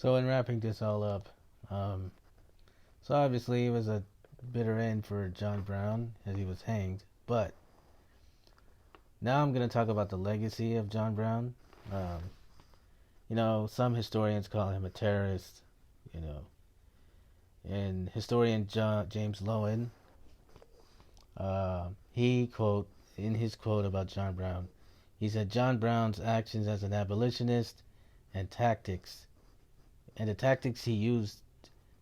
So in wrapping this all up, um, so obviously it was a bitter end for John Brown as he was hanged. But now I'm going to talk about the legacy of John Brown. Um, some historians call him a terrorist. You know, and historian James Lowen, he quote in his quote about John Brown, he said John Brown's actions as an abolitionist and tactics and the tactics he used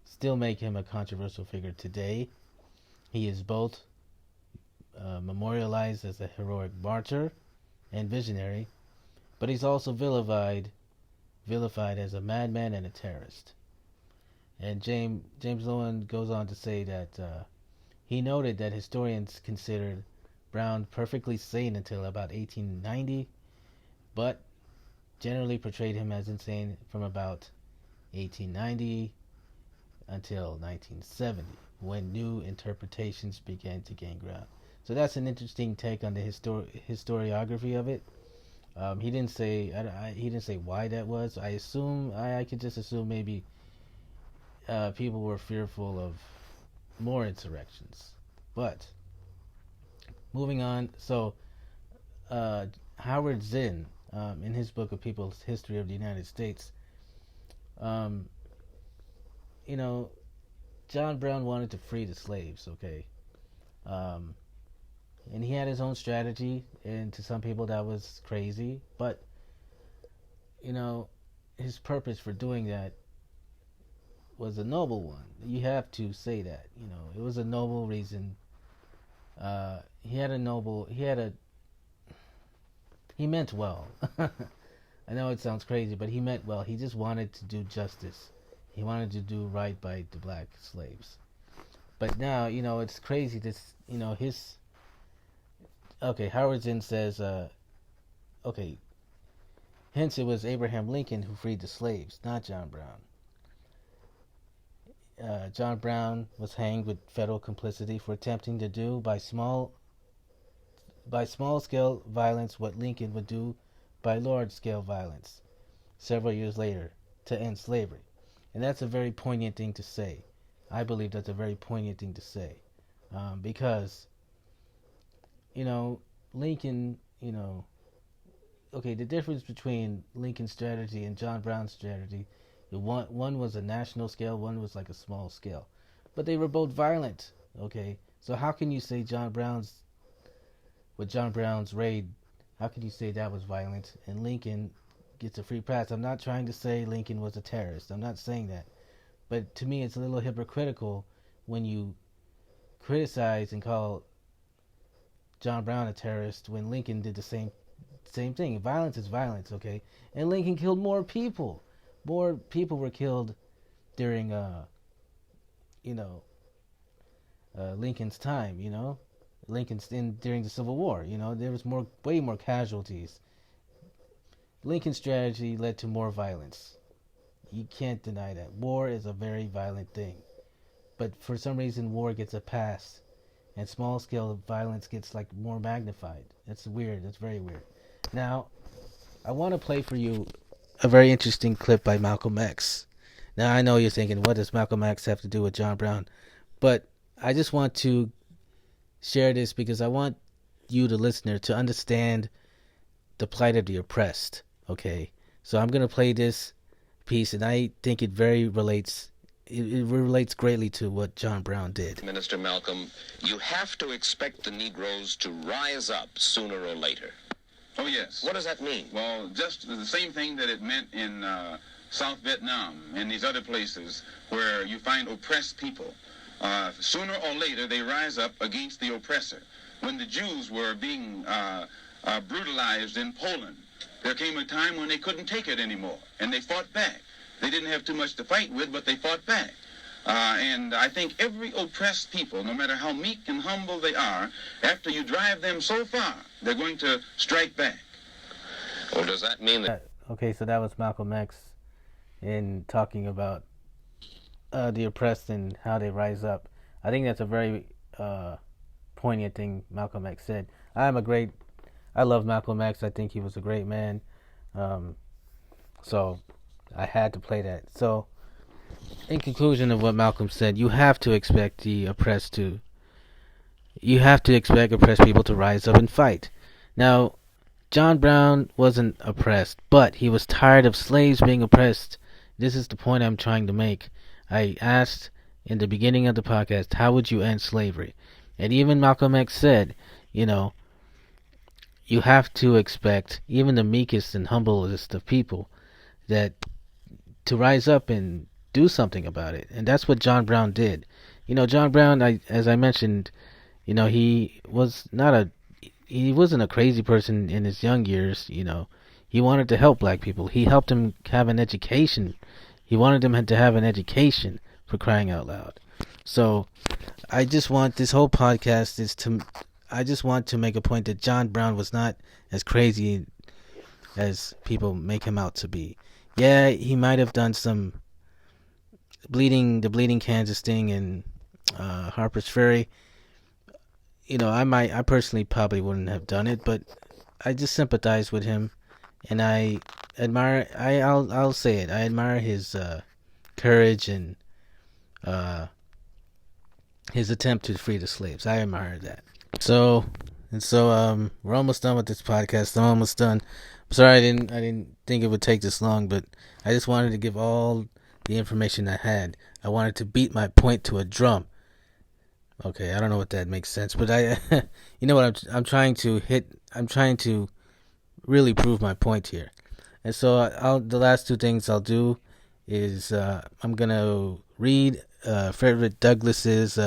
still make him a controversial figure today. He is both memorialized as a heroic martyr and visionary, but he's also vilified as a madman and a terrorist. And James Lowen goes on to say that he noted that historians considered Brown perfectly sane until about 1890, but generally portrayed him as insane from about 1890 until 1970, when new interpretations began to gain ground. So that's an interesting take on the historiography of it. He didn't say he didn't say why that was. I could just assume maybe people were fearful of more insurrections. But moving on, so Howard Zinn, in his book, A People's History of the United States, um, you know, John Brown wanted to free the slaves, okay? Um, and he had his own strategy, and to some people that was crazy, but, you know, his purpose for doing that was a noble one. You have to say that, it was a noble reason. He meant well. I know it sounds crazy, but he meant well. He just wanted to do justice. He wanted to do right by the black slaves. But now, it's crazy. Howard Zinn says, okay, hence it was Abraham Lincoln who freed the slaves, not John Brown. John Brown was hanged with federal complicity for attempting to do by small scale violence what Lincoln would do by large scale violence several years later to end slavery. And that's a very poignant thing to say. I believe that's a very poignant thing to say. Because, Lincoln, the difference between Lincoln's strategy and John Brown's strategy, one was a national scale, one was like a small scale. But they were both violent, okay? So how can you say John Brown's raid, how can you say that was violent and Lincoln gets a free pass? I'm not trying to say Lincoln was a terrorist. I'm not saying that. But to me, it's a little hypocritical when you criticize and call John Brown a terrorist when Lincoln did the same thing. Violence is violence, okay? And Lincoln killed more people. More people were killed during, Lincoln's time, during the Civil War, there was way more casualties. Lincoln's strategy led to more violence. You can't deny that. War is a very violent thing. But for some reason, war gets a pass, and small-scale violence gets, more magnified. That's weird. That's very weird. Now, I want to play for you a very interesting clip by Malcolm X. Now, I know you're thinking, what does Malcolm X have to do with John Brown? But I just want to share this because I want you, the listener, to understand the plight of the oppressed, okay? So I'm going to play this piece, and I think it relates greatly to what John Brown did. Minister Malcolm, you have to expect the Negroes to rise up sooner or later. Oh, yes. What does that mean? Well, just the same thing that it meant in South Vietnam and these other places where you find oppressed people. Sooner or later, they rise up against the oppressor. When the Jews were being brutalized in Poland, there came a time when they couldn't take it anymore, and they fought back. They didn't have too much to fight with, but they fought back. And I think every oppressed people, no matter how meek and humble they are, after you drive them so far, they're going to strike back. Well, does that mean that... Okay, so that was Malcolm X in talking about the oppressed and how they rise up. I think that's a very poignant thing Malcolm X said. I love Malcolm X. I think he was a great man. So I had to play that. So, in conclusion of what Malcolm said, you have to expect oppressed people to rise up and fight. Now, John Brown wasn't oppressed, but he was tired of slaves being oppressed. This is the point I'm trying to make. I asked in the beginning of the podcast, how would you end slavery? And even Malcolm X said, you have to expect even the meekest and humblest of people that to rise up and do something about it. And that's what John Brown did. John Brown, as I mentioned, he wasn't a crazy person in his young years. He wanted to help black people. He helped them have an education. He wanted them to have an education, for crying out loud. So I just want this whole podcast I just want to make a point that John Brown was not as crazy as people make him out to be. Yeah, he might have done some the bleeding Kansas thing in Harper's Ferry. I personally probably wouldn't have done it, but I just sympathize with him, and I admire. I'll say it. I admire his courage and his attempt to free the slaves. I admire that. So we're almost done with this podcast. I'm almost done. I'm sorry I didn't think it would take this long, but I just wanted to give all the information I had. I wanted to beat my point to a drum. Okay, I don't know what that makes sense, but you know what I'm trying to hit. I'm trying to really prove my point here. And so the last two things I'll do is I'm gonna read Frederick Douglass's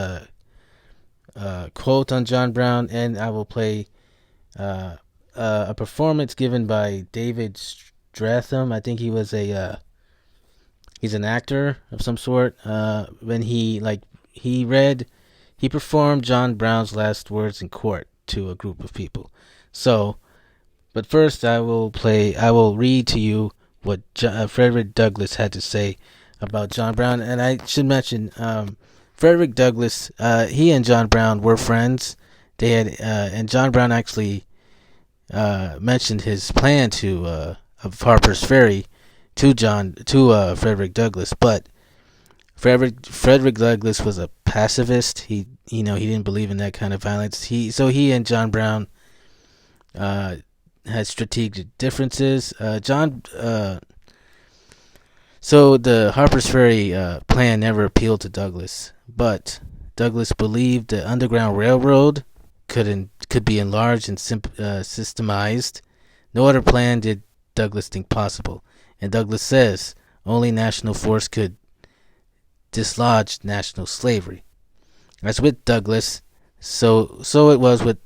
quote on John Brown, and I will play a performance given by David Stratham. I think he was he's an actor of some sort. When he performed John Brown's last words in court to a group of people. So, but first I will read to you what Frederick Douglass had to say about John Brown. And I should mention, Frederick Douglass, he and John Brown were friends. They had, and John Brown actually mentioned his plan of Harper's Ferry to Frederick Douglass, but Frederick Douglass was a pacifist. He didn't believe in that kind of violence. He and John Brown had strategic differences. So the Harper's Ferry plan never appealed to Douglass, but Douglass believed the Underground Railroad could be enlarged and systemized. No other plan did Douglass think possible, and Douglass says only national force could dislodge national slavery. As with Douglass, so it was with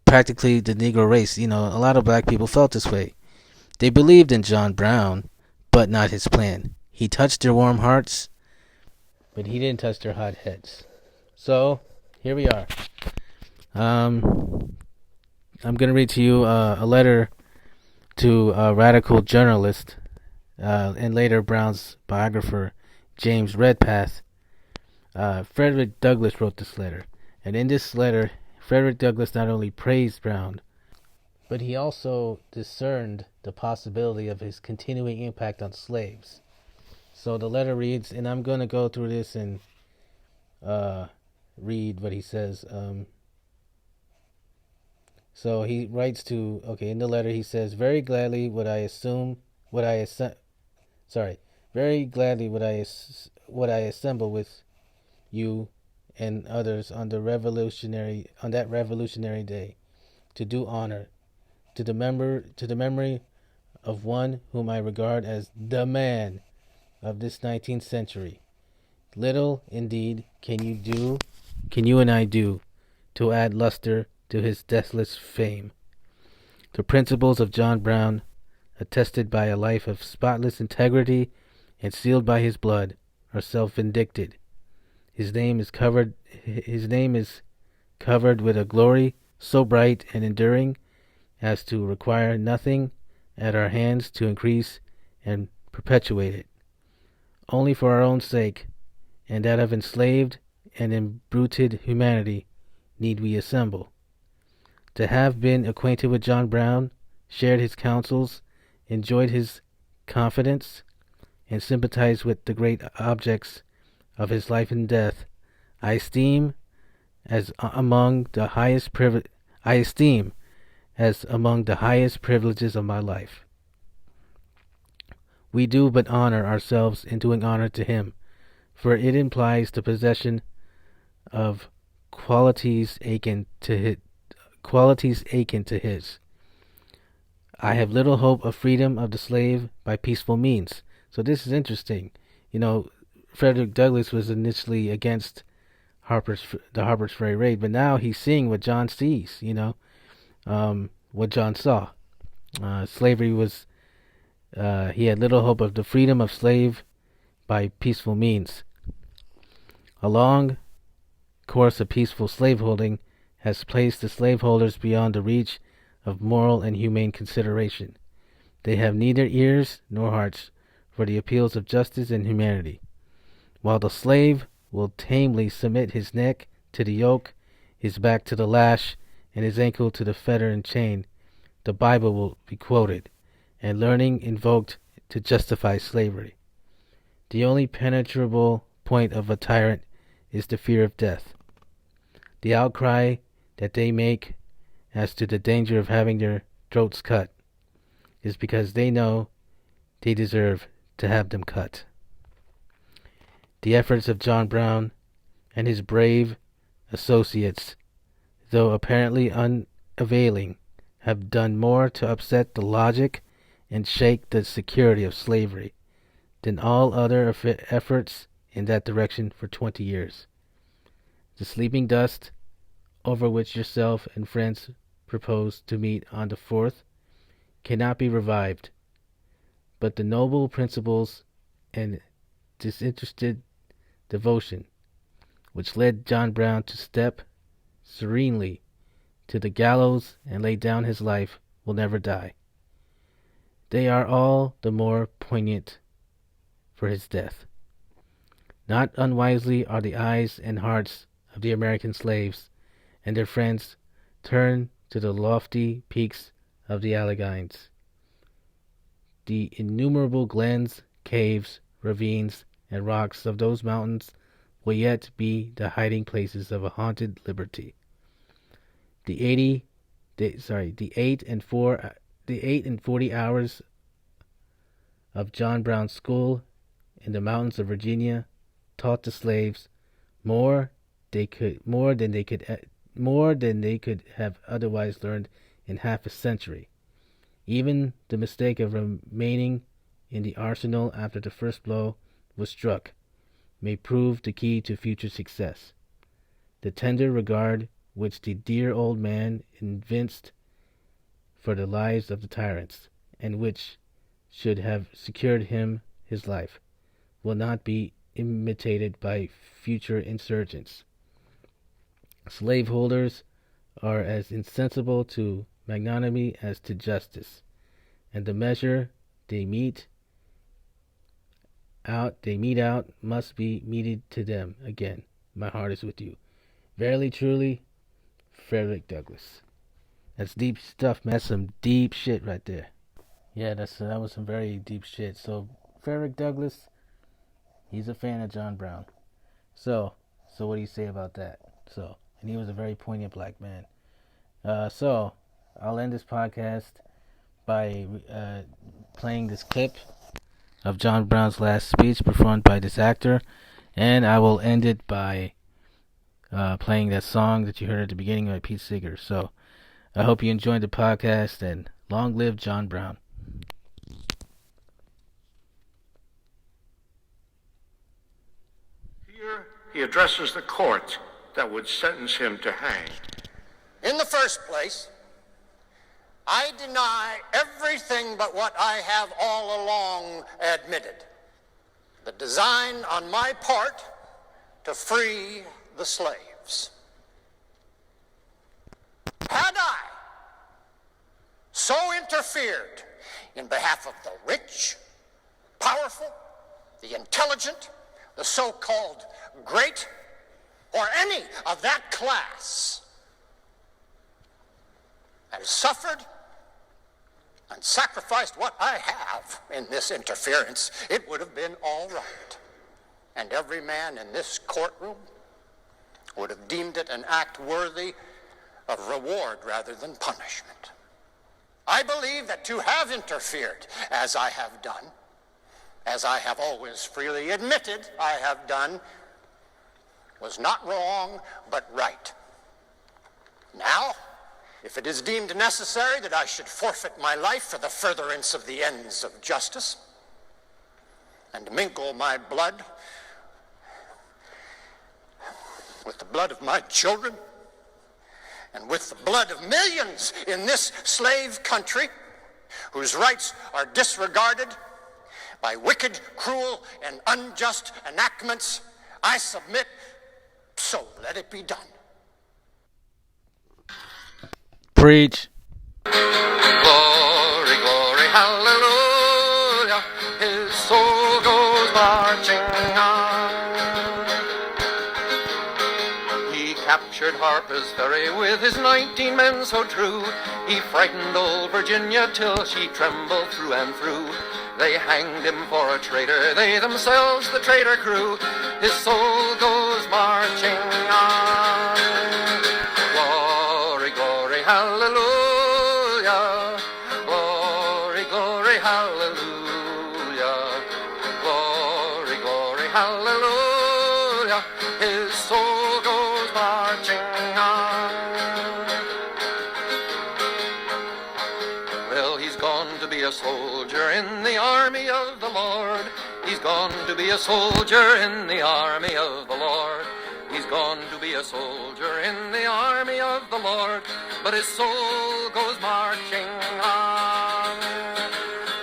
practically the Negro race. A lot of black people felt this way. They believed in John Brown, but not his plan. He touched their warm hearts, but he didn't touch their hot heads. So here we are. I'm going to read to you a letter to a radical journalist and later Brown's biographer, James Redpath. Frederick Douglass wrote this letter, and in this letter, Frederick Douglass not only praised Brown, but he also discerned the possibility of his continuing impact on slaves. So the letter reads, and I'm going to go through this and read what he says. So he writes in the letter he says, very gladly would I assemble with you and others on that revolutionary day, to do honor to the memory of one whom I regard as the man of this 19th century. Little, indeed, can you and I do to add luster to his deathless fame. The principles of John Brown, attested by a life of spotless integrity and sealed by his blood, are self-vindicted. His name is covered with a glory so bright and enduring as to require nothing at our hands to increase and perpetuate it. Only for our own sake, and that of enslaved and imbruted humanity, need we assemble. To have been acquainted with John Brown, shared his counsels, enjoyed his confidence, and sympathize with the great objects of his life and death, I esteem as among the highest privileges of my life. We do but honor ourselves in doing honor to him, for it implies the possession of qualities akin to his. I have little hope of freedom of the slave by peaceful means. So this is interesting. Frederick Douglass was initially against the Harper's Ferry raid, but now he's seeing what John sees. What John saw. Slavery was. He had little hope of the freedom of slave by peaceful means. A long course of peaceful slaveholding has placed the slaveholders beyond the reach of moral and humane consideration. They have neither ears nor hearts for the appeals of justice and humanity. While the slave will tamely submit his neck to the yoke, his back to the lash, and his ankle to the fetter and chain, the Bible will be quoted, and learning invoked to justify slavery. The only penetrable point of a tyrant is the fear of death. The outcry that they make as to the danger of having their throats cut is because they know they deserve to have them cut. The efforts of John Brown and his brave associates, though apparently unavailing, have done more to upset the logic and shake the security of slavery than all other efforts in that direction for 20 years. The sleeping dust over which yourself and friends propose to meet on the 4th cannot be revived, but the noble principles and disinterested devotion which led John Brown to step serenely to the gallows and lay down his life will never die. They are all the more poignant for his death. Not unwisely are the eyes and hearts of the American slaves and their friends turned to the lofty peaks of the Alleghanies. The innumerable glens, caves, ravines, and rocks of those mountains will yet be the hiding places of a haunted liberty. The 8 and 40 hours of John Brown's school in the mountains of Virginia taught the slaves more than they could have otherwise learned in half a century. Even the mistake of remaining in the arsenal after the first blow was struck may prove the key to future success. The tender regard which the dear old man evinced for the lives of the tyrants, and which should have secured him his life, will not be imitated by future insurgents. Slaveholders are as insensible to magnanimity as to justice, and the measure they mete out must be meted to them again. My heart is with you. Verily, truly, Frederick Douglass. That's deep stuff, man. That's some deep shit right there. Yeah, that was some very deep shit. So, Frederick Douglass, he's a fan of John Brown. So what do you say about that? And he was a very poignant black man. So, I'll end this podcast by playing this clip of John Brown's last speech performed by this actor, and I will end it by playing that song that you heard at the beginning by Pete Seeger. So, I hope you enjoyed the podcast, and long live John Brown. Here he addresses the court that would sentence him to hang. In the first place, I deny everything but what I have all along admitted. The design on my part to free the slaves. Had I so interfered in behalf of the rich, powerful, the intelligent, the so-called great, or any of that class, and suffered and sacrificed what I have in this interference, it would have been all right. And every man in this courtroom would have deemed it an act worthy of reward rather than punishment. I believe that to have interfered, as I have done, as I have always freely admitted I have done, was not wrong, but right. Now, if it is deemed necessary that I should forfeit my life for the furtherance of the ends of justice, and mingle my blood with the blood of my children, and with the blood of millions in this slave country, whose rights are disregarded by wicked, cruel, and unjust enactments, I submit, so let it be done. Preach. Glory, glory, hallelujah, his soul goes marching on. He captured Harper's Ferry with his 19 men so true. He frightened old Virginia till she trembled through and through. They hanged him for a traitor, they themselves the traitor crew. His soul goes marching on. Glory, glory, hallelujah. Glory, glory, hallelujah. Glory, glory, hallelujah. His soul goes marching on. Well, he's gone to be a soldier in the army of the Lord. He's gone to be a soldier in the army of the Lord. He's gone to be a soldier in the army of the Lord, but his soul goes marching on.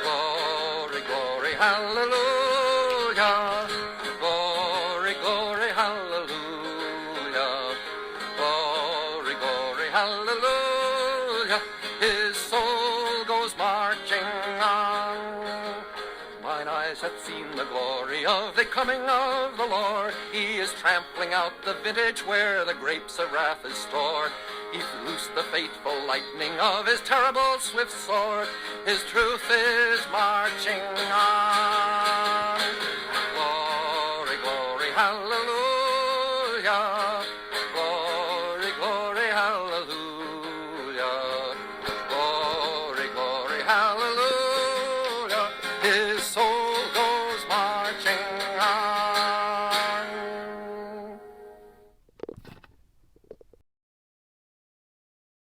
Glory, glory, hallelujah. Glory, glory, hallelujah. Glory, glory, hallelujah. His soul goes marching on. Mine eyes have seen the glory of the coming of the Lord. He is trampling out the vintage where the grapes of wrath is stored. He's loosed the fateful lightning of his terrible swift sword. His true